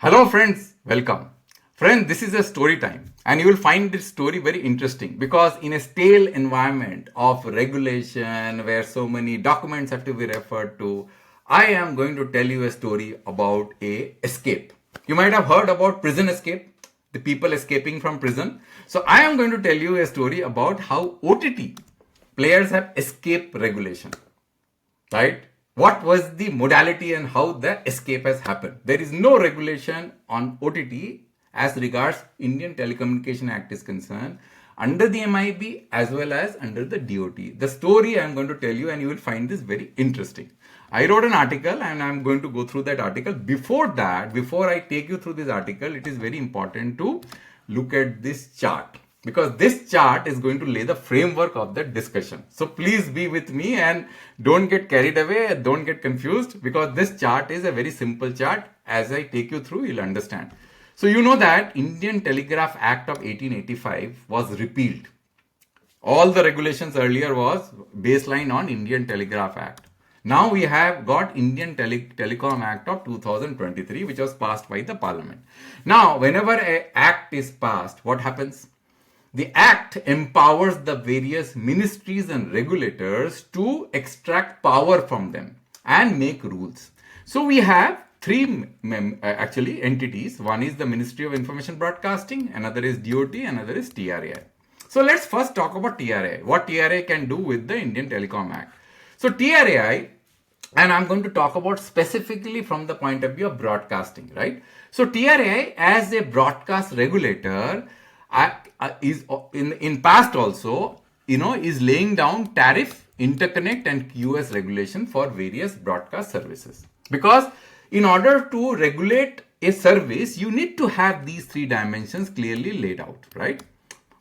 Hello friends, welcome. Friends, this is a story time and you will find this story very interesting because in a stale environment of regulation where so many documents have to be referred to, I am going to tell you a story about a escape. You might have heard about prison escape, the people escaping from prison. So I am going to tell you a story about how OTT players have escaped regulation, right? What was the modality and how the escape has happened? There is no regulation on OTT as regards Indian Telecommunication Act is concerned under the MIB as well as under the DOT. The story I am going to tell you and you will find this very interesting. I wrote an article and I am going to go through that article. Before that, before I take you through this article, it is very important to look at this chart, because this chart is going to lay the framework of the discussion. So please be with me and don't get carried away, don't get confused, because this chart is a very simple chart. As I take you through, you'll understand. So you know that Indian Telegraph Act of 1885 was repealed. All the regulations earlier was baseline on Indian Telegraph Act. Now we have got Indian Telecom Act of 2023, which was passed by the Parliament. Now, whenever an act is passed, what happens? The Act empowers the various ministries and regulators to extract power from them and make rules. So we have three actually entities. One is the Ministry of Information Broadcasting, another is DOT, another is TRAI. So let's first talk about TRAI. What TRAI can do with the Indian Telecom Act. So TRAI, and I'm going to talk about specifically from the point of view of broadcasting, right? So TRAI as a broadcast regulator is in past also, is laying down tariff, interconnect and QoS regulation for various broadcast services. Because in order to regulate a service, you need to have these three dimensions clearly laid out, right?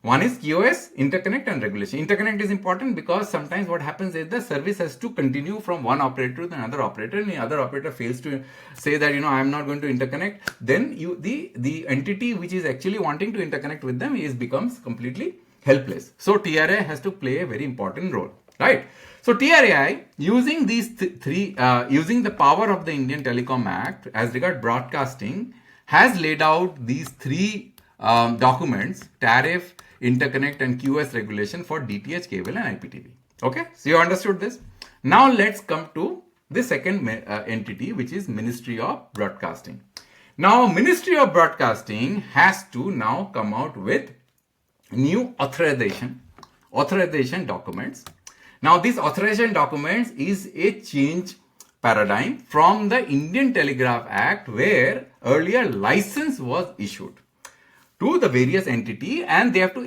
One is QoS, interconnect and regulation. Interconnect is important because sometimes what happens is the service has to continue from one operator to another operator, and the other operator fails to say that, I am not going to interconnect. Then the entity which is actually wanting to interconnect with them becomes completely helpless. So TRAI has to play a very important role, right? So TRAI, using these using the power of the Indian Telecom Act as regard broadcasting, has laid out these three documents: tariff, interconnect and QoS regulation for DTH, cable and IPTV. Okay, so you understood this. Now let's come to the second entity, which is Ministry of Broadcasting. Now Ministry of Broadcasting has to now come out with new authorization documents. Now these authorization documents is a change paradigm from the Indian Telegraph Act, where earlier license was issued to the various entity, and they have to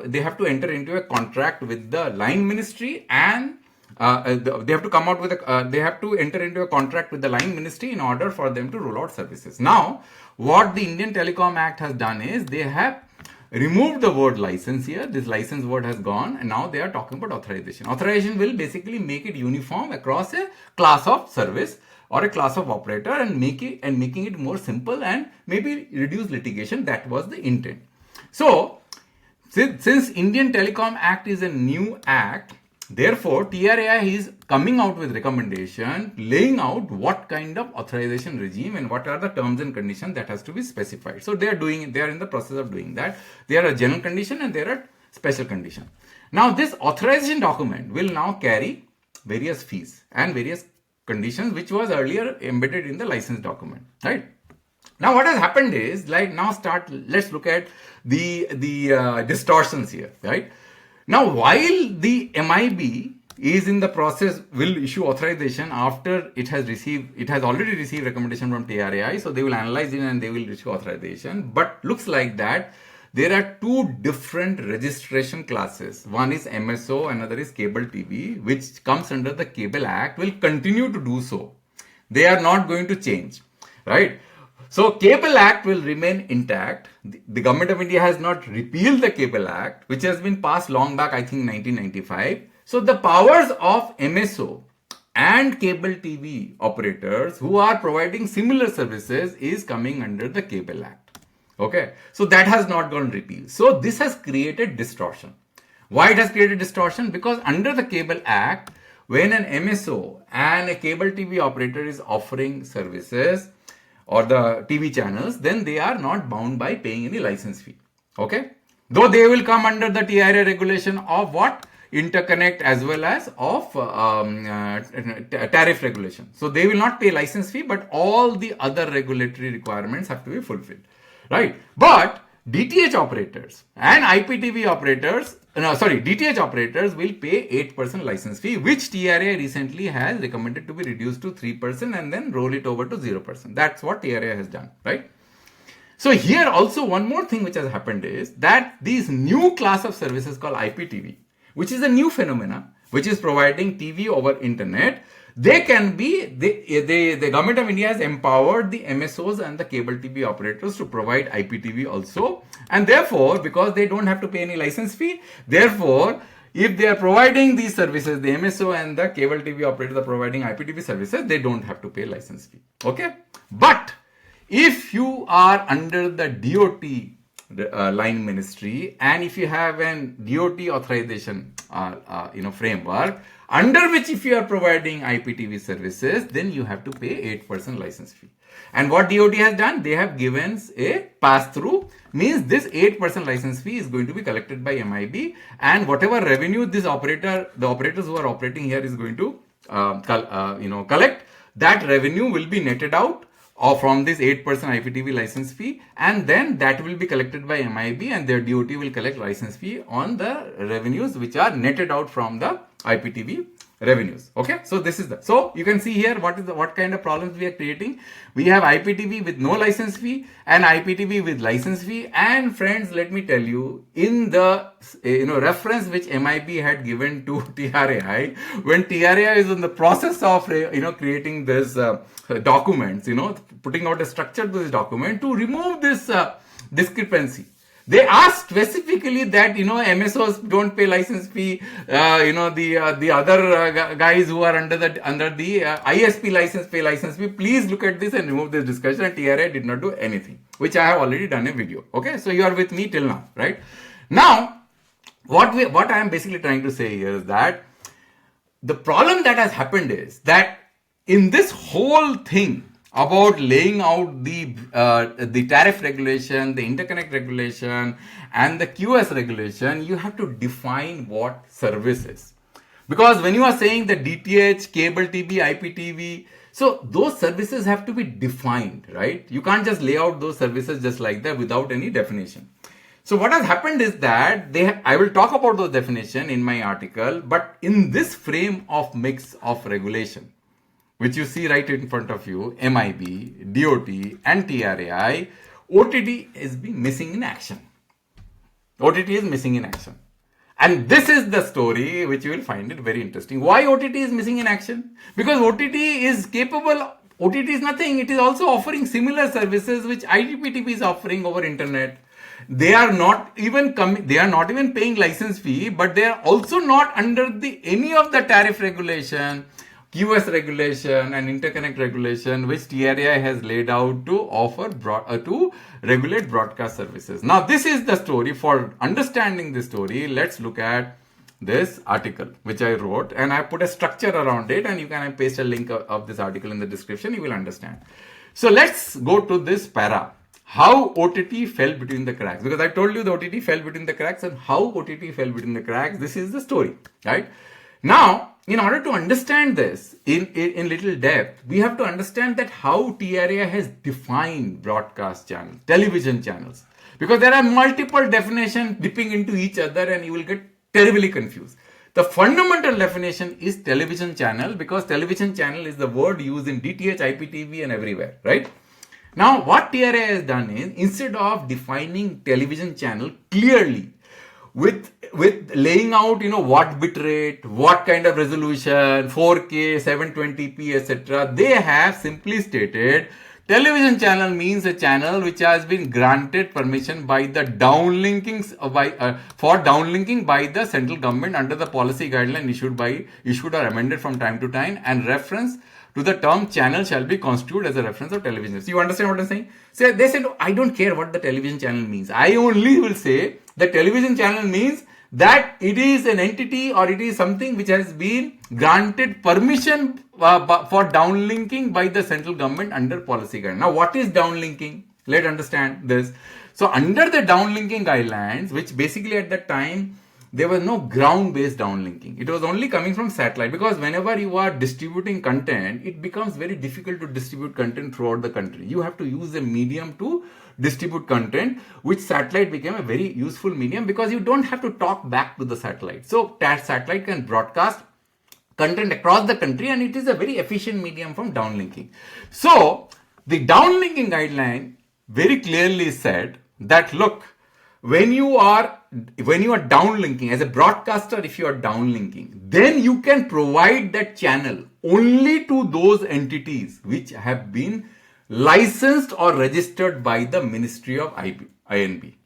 they have to enter into a contract with the line ministry, and they have to enter into a contract with the line ministry in order for them to roll out services. Now what the Indian Telecom Act has done is they have removed the word license here. This license word has gone, and now they are talking about authorization. Authorization will basically make it uniform across a class of service or a class of operator, and making it more simple and maybe reduce litigation. That was the intent. So since Indian Telecom Act is a new act, therefore TRAI is coming out with recommendation laying out what kind of authorization regime and what are the terms and conditions that has to be specified. So they are in the process of doing that. There are general condition and there are special condition. Now this authorization document will now carry various fees and various conditions which was earlier embedded in the license document, right? Now what has happened is, let's look at the distortions here, right? Now while the MIB is in the process, will issue authorization after it has already received recommendation from TRAI, so they will analyze it and they will issue authorization. But looks like that there are two different registration classes. One is MSO, another is cable TV, which comes under the Cable Act, will continue to do so. They are not going to change, right? So Cable Act will remain intact. The Government of India has not repealed the Cable Act, which has been passed long back, I think 1995. So the powers of MSO and cable TV operators who are providing similar services is coming under the Cable Act. Okay, so that has not gone repealed. So this has created distortion. Why it has created distortion? Because under the Cable Act, when an MSO and a cable TV operator is offering services, or the TV channels, then they are not bound by paying any license fee. Okay? Though they will come under the TRAI regulation of what? Interconnect as well as of tariff regulation. So they will not pay license fee, but all the other regulatory requirements have to be fulfilled, right? But DTH operators and IPTV operators, DTH operators will pay 8% license fee, which TRAI recently has recommended to be reduced to 3% and then roll it over to 0%. That's what TRAI has done, right? So here also one more thing which has happened is that these new class of services called IPTV, which is a new phenomena, which is providing TV over internet, they can be, the government of India has empowered the MSOs and the cable TV operators to provide IPTV also. And therefore, because they don't have to pay any license fee, therefore, if they are providing these services, the MSO and the cable TV operators are providing IPTV services, they don't have to pay license fee. Okay? But if you are under the DOT line ministry, and if you have an DOT authorization framework, under which if you are providing IPTV services, then you have to pay 8% license fee. And what DOT has done, they have given a pass-through, means this 8% license fee is going to be collected by MIB, and whatever revenue the operators who are operating here is going to collect, that revenue will be netted out or from this 8% IPTV license fee, and then that will be collected by MIB, and their DOT will collect license fee on the revenues which are netted out from the IPTV revenues. Okay, so this is so you can see here what kind of problems we are creating. We have IPTV with no license fee and IPTV with license fee. And friends, let me tell you, in the reference which MIB had given to TRAI, when TRAI is in the process of creating this documents, putting out a structure to this document to remove this discrepancy. They asked specifically that MSOs don't pay license fee. The other guys who are under the ISP license pay license fee. Please look at this and remove this discussion. And TRAI did not do anything, which I have already done a video. Okay, so you are with me till now, right? Now, what I am basically trying to say here is that the problem that has happened is that in this whole thing about laying out the tariff regulation, the interconnect regulation, and the QS regulation, you have to define what service is. Because when you are saying the DTH, cable TV, IPTV, so those services have to be defined, right? You can't just lay out those services just like that without any definition. So what has happened is that I will talk about those definitions in my article, but in this frame of mix of regulation, which you see right in front of you, MIB, DOT, and TRAI, OTT is being missing in action. OTT is missing in action. And this is the story which you will find it very interesting. Why OTT is missing in action? Because OTT is capable, OTT is nothing, it is also offering similar services which IPTV is offering over internet. They are not even paying license fee, but they are also not under any of the tariff regulation, QS regulation and interconnect regulation which TRAI has laid out to offer to regulate broadcast services. Now this is the story. For understanding this story, let's look at this article which I wrote, and I put a structure around it, and you can paste a link of this article in the description, you will understand. So let's go to this para. How OTT fell between the cracks, because I told you the OTT fell between the cracks, and how OTT fell between the cracks, this is the story, right? Now, in order to understand this in little depth, we have to understand that how TRAI has defined broadcast channels, television channels, because there are multiple definitions dipping into each other and you will get terribly confused. The fundamental definition is television channel, because television channel is the word used in DTH, IPTV and everywhere, right? Now, what TRAI has done is, instead of defining television channel clearly, with laying out what bit rate, what kind of resolution, 4K, 720p, etc., they have simply stated television channel means a channel which has been granted permission by the for downlinking by the central government under the policy guideline issued or amended from time to time, and reference to the term channel shall be construed as a reference of television. So you understand what I'm saying? So they said, I don't care what the television channel means. I only will say the television channel means that it is an entity or it is something which has been granted permission for downlinking by the central government under policy guidelines. Now, what is downlinking? Let's understand this. So, under the downlinking guidelines, which basically at that time, there was no ground-based downlinking. It was only coming from satellite, because whenever you are distributing content, it becomes very difficult to distribute content throughout the country. You have to use a medium to distribute content, which satellite became a very useful medium, because you don't have to talk back to the satellite. So that satellite can broadcast content across the country, and it is a very efficient medium from downlinking. So the downlinking guideline very clearly said that, look, when you are downlinking as a broadcaster, if you are downlinking, then you can provide that channel only to those entities which have been licensed or registered by the Ministry of Ministry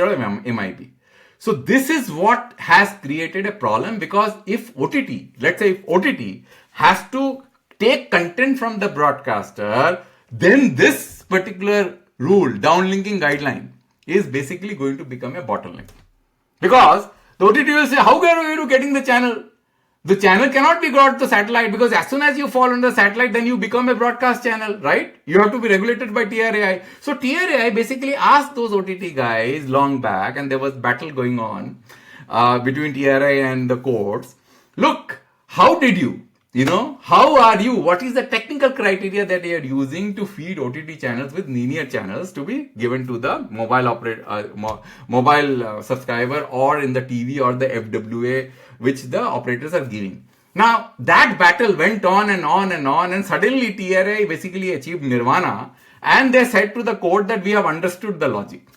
of MIB. So this is what has created a problem, because if OTT, let's say if OTT has to take content from the broadcaster, then this particular rule, downlinking guideline, is basically going to become a bottleneck. Because the OTT will say, how are you getting the channel? The channel cannot be got to satellite, because as soon as you fall under satellite, then you become a broadcast channel, right? You have to be regulated by TRAI. So TRAI basically asked those OTT guys long back, and there was battle going on between TRAI and the courts. Look, how did you? How are you? What is the technical criteria that you are using to feed OTT channels with linear channels to be given to the mobile subscriber, or in the TV or the FWA, which the operators are giving? Now, that battle went on and on and on, and suddenly TRAI basically achieved nirvana, and they said to the court that we have understood the logic.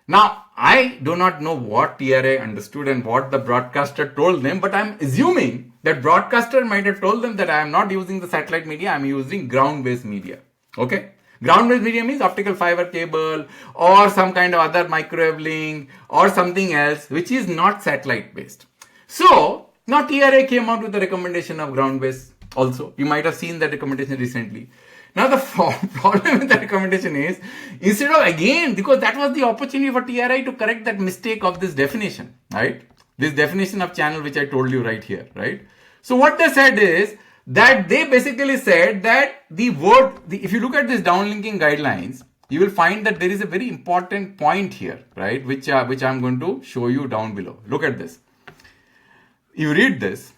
Now, I do not know what TRAI understood and what the broadcaster told them, but I'm assuming that broadcaster might have told them that I am not using the satellite media, I am using ground-based media. Okay? Ground-based media means optical fiber cable or some kind of other microwave link or something else which is not satellite-based. So, now TRAI came out with the recommendation of ground-based also. You might have seen that recommendation recently. Now the problem with the recommendation is, instead of again, because that was the opportunity for TRAI to correct that mistake of this definition, right? This definition of channel which I told you right here, right? So what they said is that they basically said that if you look at this downlinking guidelines, you will find that there is a very important point here, right? Which I'm going to show you down below. Look at this. You read this.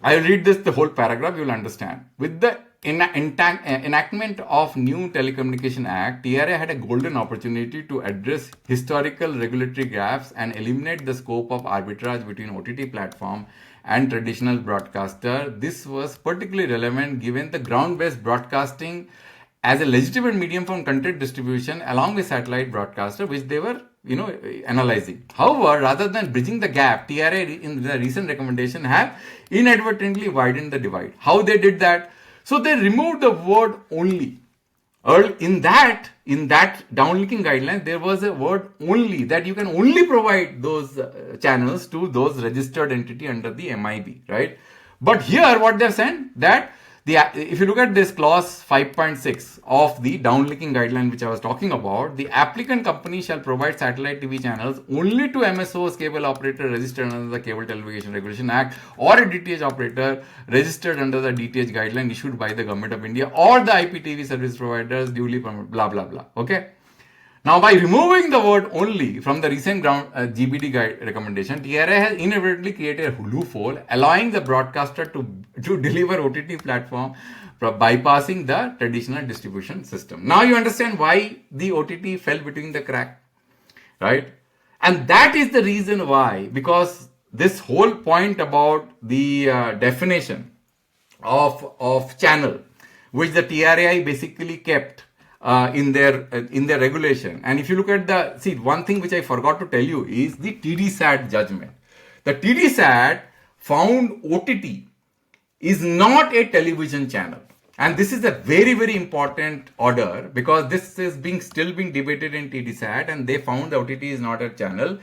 I will read this, the whole paragraph, you will understand. With the enactment of new Telecommunication Act, TRAI had a golden opportunity to address historical regulatory gaps and eliminate the scope of arbitrage between OTT platform and traditional broadcaster. This was particularly relevant given the ground-based broadcasting as a legitimate medium for content distribution along with satellite broadcaster, which they were analyzing. However, rather than bridging the gap, TRAI in the recent recommendation have inadvertently widened the divide. How they did that? So they removed the word only. In that downlinking guideline, there was a word only, that you can only provide those channels to those registered entity under the MIB, right? But here what they've said, that if you look at this clause 5.6 of the downlinking guideline which I was talking about, the applicant company shall provide satellite TV channels only to MSOs, cable operator registered under the Cable Television Regulation Act, or a DTH operator registered under the DTH guideline issued by the Government of India, or the IPTV service providers duly permitted, blah blah blah. Okay. Now, by removing the word only from the recent GBD guide recommendation, TRAI has inadvertently created a loophole, allowing the broadcaster to deliver OTT platform bypassing the traditional distribution system. Now you understand why the OTT fell between the crack, right? And that is the reason why, because this whole point about the definition of channel, which the TRAI basically kept in their regulation. And if you look at one thing which I forgot to tell you is the TDSAT judgment. The TDSAT found OTT is not a television channel. And this is a very, very important order, because this is still being debated in TDSAT, and they found the OTT is not a channel.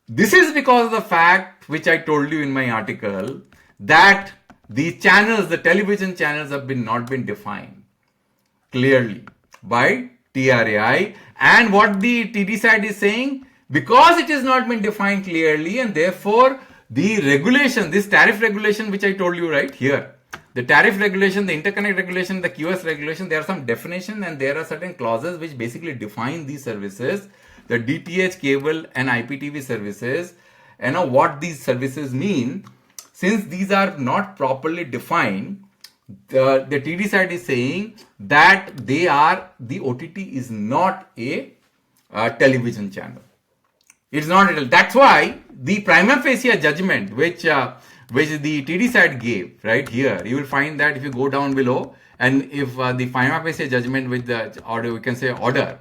This is because of the fact which I told you in my article, that the television channels have not been defined clearly by TRAI. And what the TDSAT is saying, because it has not been defined clearly, and therefore the regulation, this tariff regulation which I told you right here, the tariff regulation, the interconnect regulation, the QS regulation, there are some definition and there are certain clauses which basically define these services, the DTH, cable and IPTV services, what these services mean. Since these are not properly defined, the TD side is saying that the OTT is not a television channel. It's not. That's why the prima facie judgment which the TD side gave right here, you will find that if you go down below, and if the prima facie judgment with the order, we can say order,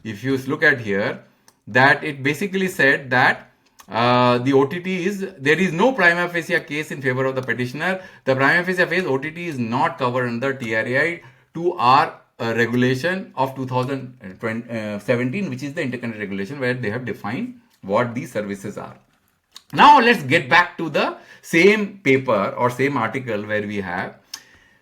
if you look at here, that it basically said that the OTT there is no prima facie case in favor of the petitioner. The prima facie phase OTT is not covered under TRAI 2R regulation of 2017, which is the interconnect regulation where they have defined what these services are. Now let's get back to the same paper or same article where we have.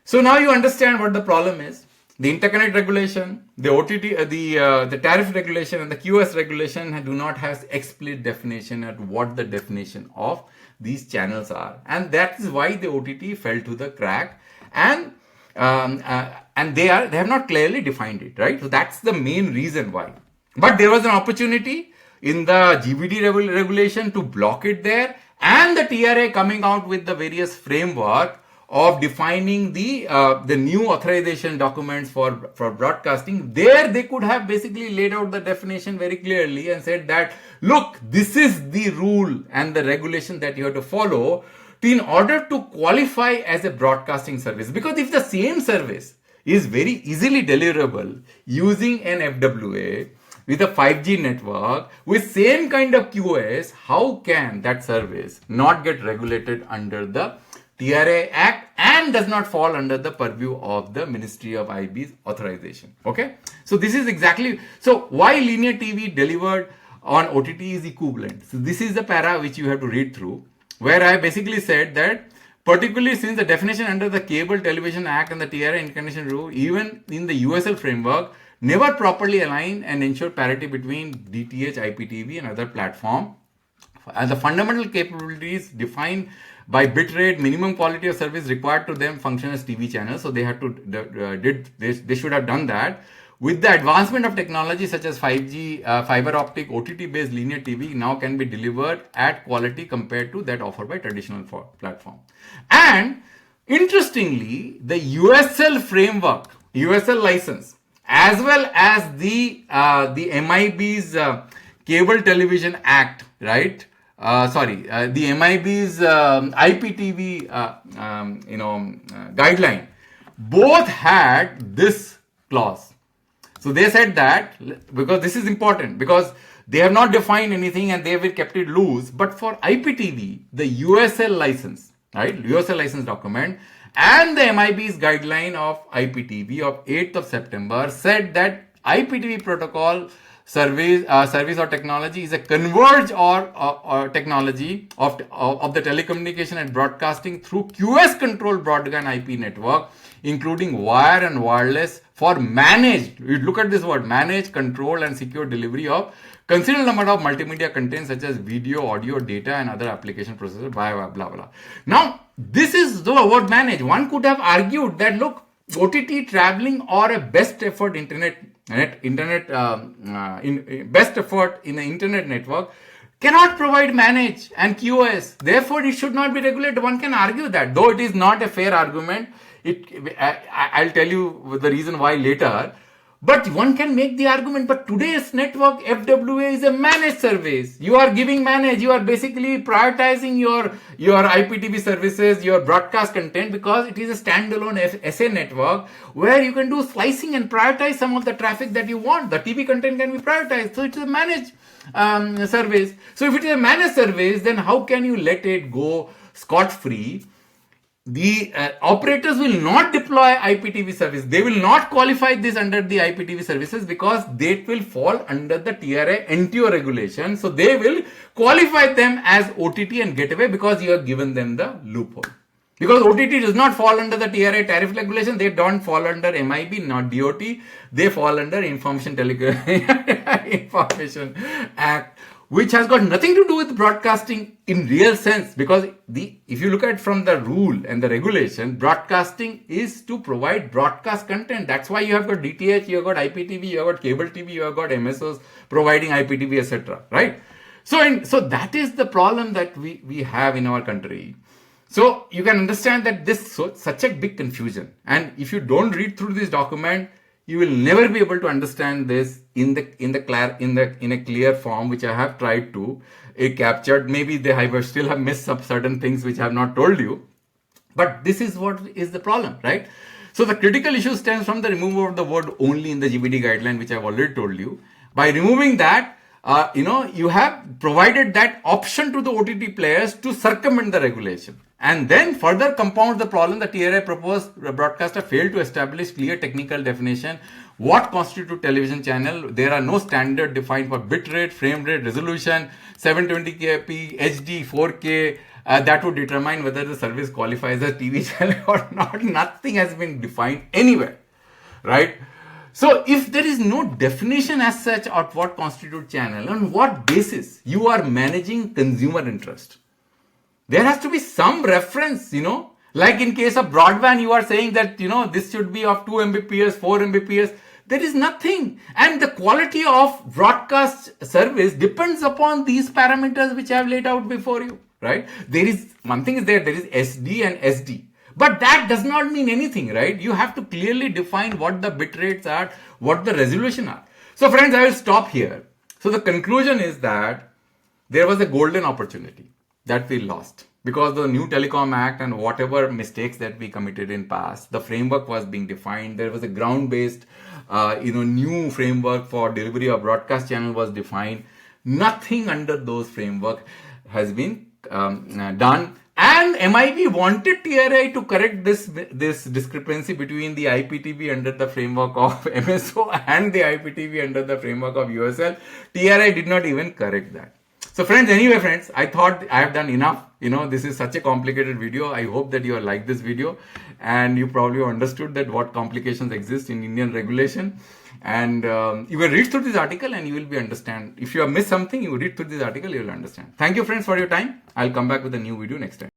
So now you understand what the problem is. The interconnect regulation, the OTT, the tariff regulation and the QS regulation do not have explicit definition at what the definition of these channels are. And that is why the OTT fell to the crack, and they have not clearly defined it, right? So that's the main reason why. But there was an opportunity in the GVD regulation to block it there, and the TRAI coming out with the various framework of defining the new authorization documents for broadcasting. There they could have basically laid out the definition very clearly and said that, look, this is the rule and the regulation that you have to follow in order to qualify as a broadcasting service. Because if the same service is very easily deliverable using an FWA with a 5G network with same kind of QoS, how can that service not get regulated under the TRAI Act and does not fall under the purview of the Ministry of IB's authorization? Okay, so this is exactly, so why linear TV delivered on OTT is equivalent. So this is the para which you have to read through, where I basically said that particularly since the definition under the Cable Television Act and the TRAI interconnection rule, even in the USL framework, never properly align and ensure parity between DTH, IPTV and other platform. And the fundamental capabilities defined by bitrate, minimum quality of service required to them function as TV channels. So they had to they should have done that. With the advancement of technology such as 5G, fiber optic, OTT based linear TV now can be delivered at quality compared to that offered by traditional platform. And interestingly, the USL framework, USL license, as well as the MIB's Cable Television Act, right? The MIB's IPTV guideline, both had this clause. So they said that, because this is important, because they have not defined anything and they have kept it loose. But for IPTV, the USL license, right? USL license document and the MIB's guideline of IPTV of 8th of September said that IPTV protocol service or technology is a converged or technology of the telecommunication and broadcasting through QS controlled broadband IP network, including wire and wireless, for managed, look at this word, managed, control and secure delivery of considerable number of multimedia content such as video, audio, data and other application processors, blah, blah, blah. Now, this is the word manage. One could have argued that, look, OTT traveling or a best effort best effort in an internet network cannot provide manage and QoS. Therefore, it should not be regulated. One can argue that, though it is not a fair argument. I'll tell you the reason why later. But one can make the argument, but today's network FWA is a managed service. You are giving manage. You are basically prioritizing your IPTV services, your broadcast content, because it is a standalone SA network where you can do slicing and prioritize some of the traffic that you want. The TV content can be prioritized. So it's a managed service. So if it is a managed service, then how can you let it go scot-free? The operators will not deploy IPTV service. They will not qualify this under the IPTV services because they will fall under the TRAI NTO regulation. So they will qualify them as OTT and get away because you have given them the loophole. Because OTT does not fall under the TRAI tariff regulation. They don't fall under MIB, not DOT. They fall under Information Act, which has got nothing to do with broadcasting in real sense, because if you look at from the rule and the regulation, broadcasting is to provide broadcast content. That's why you have got DTH, you have got IPTV, you have got cable TV, you have got MSOs providing IPTV, etc. Right? So that is the problem that we have in our country. So you can understand that such a big confusion, and if you don't read through this document, you will never be able to understand this in a clear form, which I have tried to captured. Maybe I still have missed some certain things which I have not told you, but this is what is the problem, right? So the critical issue stems from the removal of the word only in the GBD guideline, which I have already told you. By removing that, you have provided that option to the OTT players to circumvent the regulation. And then further compounds the problem, the TRAI proposed broadcaster failed to establish clear technical definition. What constitutes television channel? There are no standard defined for bitrate, frame rate, resolution, 720p, HD, 4K. That would determine whether the service qualifies as TV channel or not. Nothing has been defined anywhere, right? So if there is no definition as such of what constitutes channel, on what basis you are managing consumer interest? There has to be some reference, like in case of broadband, you are saying that, this should be of 2 Mbps, 4 Mbps. There is nothing. And the quality of broadcast service depends upon these parameters which I have laid out before you, right? There is SD and SD. But that does not mean anything, right? You have to clearly define what the bit rates are, what the resolution are. So friends, I will stop here. So the conclusion is that there was a golden opportunity that we lost because the new Telecom Act and whatever mistakes that we committed in past, the framework was being defined. There was a ground-based, new framework for delivery of broadcast channel was defined. Nothing under those framework has been done. And MIB wanted TRAI to correct this discrepancy between the IPTV under the framework of MSO and the IPTV under the framework of USL. TRAI did not even correct that. So friends, I thought I have done enough. This is such a complicated video. I hope that you have liked this video and you probably understood that what complications exist in Indian regulation. And you will read through this article and you will understand. If you have missed something, you read through this article, you will understand. Thank you friends for your time. I'll come back with a new video next time.